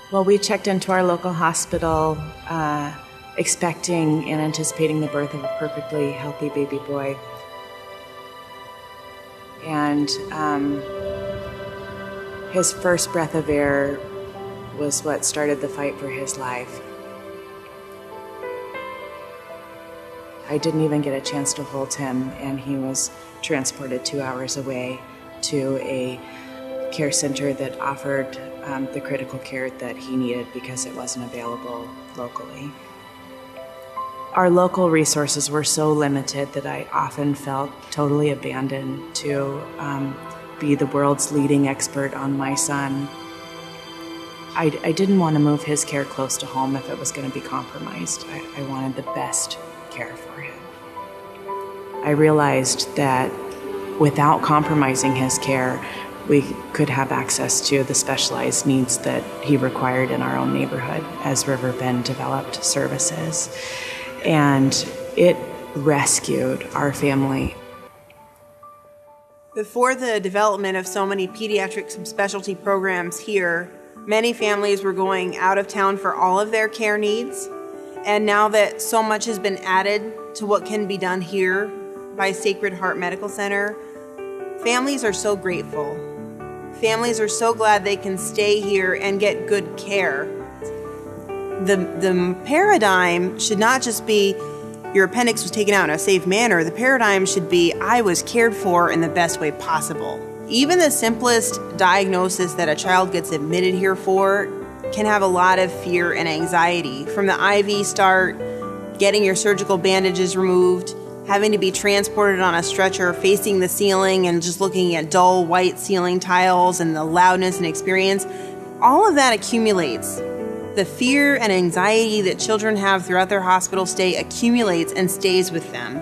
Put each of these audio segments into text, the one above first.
Well, we checked into our local hospital expecting and anticipating the birth of a perfectly healthy baby boy. And his first breath of air was what started the fight for his life. I didn't even get a chance to hold him, and he was transported 2 hours away to a care center that offered the critical care that he needed because it wasn't available locally. Our local resources were so limited that I often felt totally abandoned to be the world's leading expert on my son. I didn't want to move his care close to home if it was going to be compromised. I wanted the best care for him. I realized that without compromising his care, we could have access to the specialized needs that he required in our own neighborhood as Riverbend developed services. And it rescued our family. Before the development of so many pediatric specialty programs here, many families were going out of town for all of their care needs. And now that so much has been added to what can be done here by Sacred Heart Medical Center, families are so grateful. Families are so glad they can stay here and get good care. The paradigm should not just be your appendix was taken out in a safe manner. The paradigm should be I was cared for in the best way possible. Even the simplest diagnosis that a child gets admitted here for can have a lot of fear and anxiety. From the IV start, getting your surgical bandages removed, having to be transported on a stretcher, facing the ceiling and just looking at dull white ceiling tiles and the loudness and experience, all of that accumulates. The fear and anxiety that children have throughout their hospital stay accumulates and stays with them.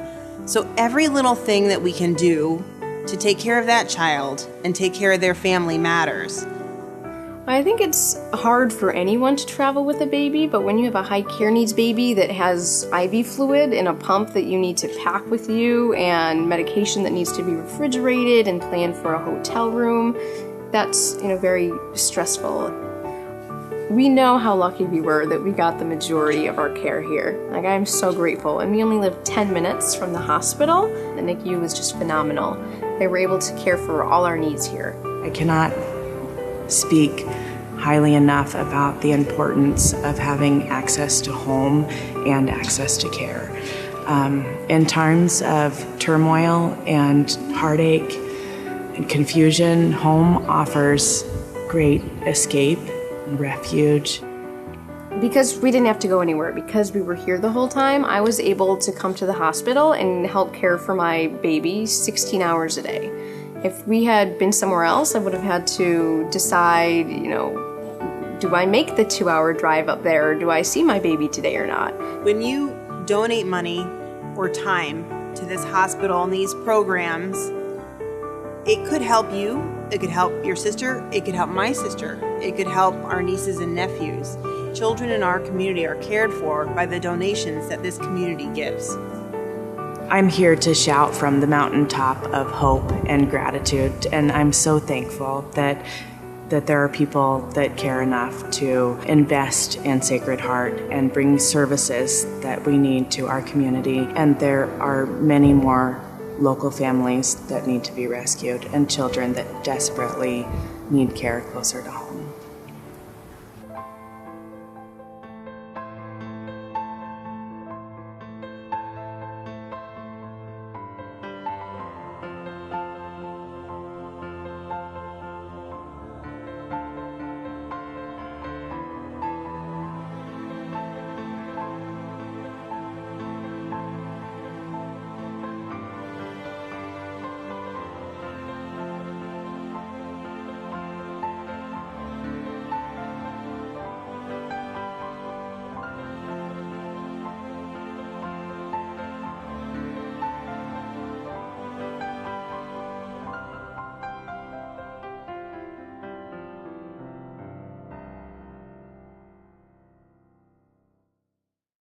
So every little thing that we can do to take care of that child and take care of their family matters. I think it's hard for anyone to travel with a baby, but when you have a high care needs baby that has IV fluid and a pump that you need to pack with you and medication that needs to be refrigerated and planned for a hotel room, that's very stressful. We know how lucky we were that we got the majority of our care here. I'm so grateful. And we only lived 10 minutes from the hospital. The NICU was just phenomenal. They were able to care for all our needs here. I cannot speak highly enough about the importance of having access to home and access to care. In times of turmoil and heartache and confusion, home offers great escape and refuge. Because we didn't have to go anywhere, because we were here the whole time, I was able to come to the hospital and help care for my baby 16 hours a day. If we had been somewhere else, I would have had to decide, do I make the 2-hour drive up there, or do I see my baby today or not? When you donate money or time to this hospital and these programs, it could help you, it could help your sister, it could help my sister, it could help our nieces and nephews. Children in our community are cared for by the donations that this community gives. I'm here to shout from the mountaintop of hope and gratitude, and I'm so thankful that there are people that care enough to invest in Sacred Heart and bring services that we need to our community. And there are many more local families that need to be rescued and children that desperately need care closer to home.